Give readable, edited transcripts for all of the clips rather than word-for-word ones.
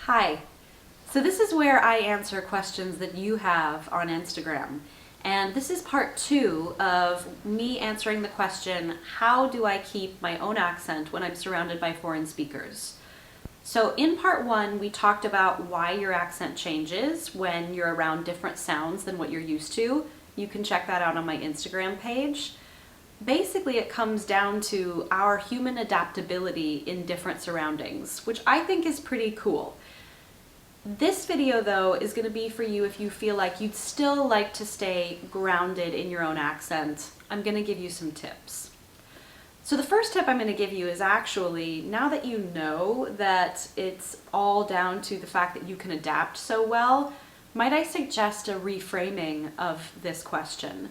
Hi. So this is where I answer questions that you have on Instagram. And this is part 2 of me answering the question, how do I keep my own accent when I'm surrounded by foreign speakers? So in part 1, we talked about why your accent changes when you're around different sounds than what you're used to. You can check that out on my Instagram page. Basically, it comes down to our human adaptability in different surroundings, which I think is pretty cool. This video, though, is going to be for you if you feel like you'd still like to stay grounded in your own accent. I'm going to give you some tips. So the first tip I'm going to give you is actually, now that you know that it's all down to the fact that you can adapt so well, might I suggest a reframing of this question?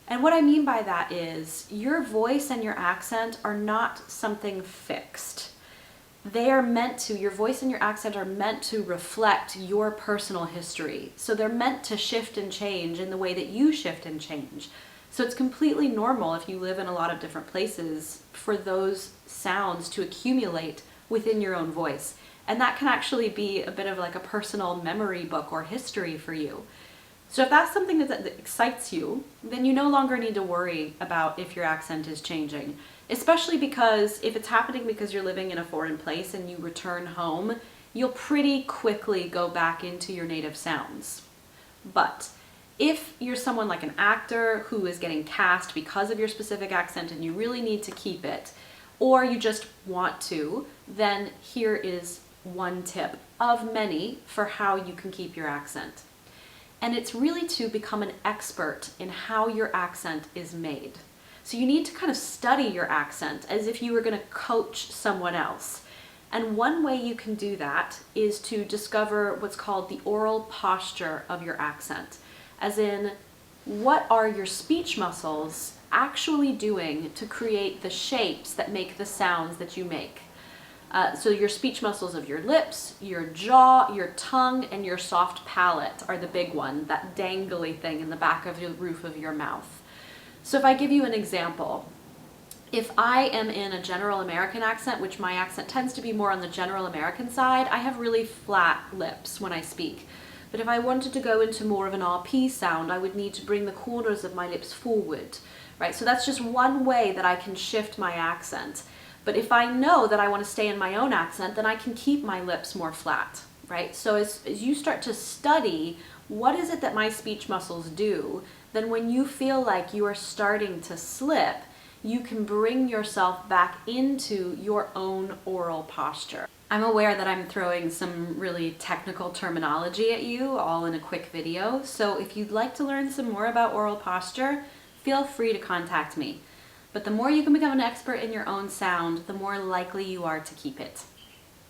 And what I mean by that is your voice and your accent are not something fixed. They are meant to, your voice and your accent are meant to reflect your personal history. So they're meant to shift and change in the way that you shift and change. So it's completely normal if you live in a lot of different places for those sounds to accumulate within your own voice. And that can actually be a bit of like a personal memory book or history for you. So if that's something that excites you, then you no longer need to worry about if your accent is changing. Especially because if it's happening because you're living in a foreign place and you return home, you'll pretty quickly go back into your native sounds. But if you're someone like an actor who is getting cast because of your specific accent and you really need to keep it, or you just want to, then here is one tip of many for how you can keep your accent. And it's really to become an expert in how your accent is made. So you need to kind of study your accent as if you were going to coach someone else. And one way you can do that is to discover what's called the oral posture of your accent. As in, what are your speech muscles actually doing to create the shapes that make the sounds that you make? So your speech muscles of your lips, your jaw, your tongue, and your soft palate are the big one, that dangly thing in the back of the roof of your mouth. So if I give you an example, if I am in a general American accent, which my accent tends to be more on the general American side, I have really flat lips when I speak. But if I wanted to go into more of an RP sound, I would need to bring the corners of my lips forward, right? So that's just one way that I can shift my accent. But if I know that I want to stay in my own accent, then I can keep my lips more flat, right? So as you start to study what is it that my speech muscles do, then when you feel like you are starting to slip, you can bring yourself back into your own oral posture. I'm aware that I'm throwing some really technical terminology at you all in a quick video, so if you'd like to learn some more about oral posture, feel free to contact me. But the more you can become an expert in your own sound, the more likely you are to keep it.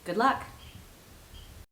Good luck!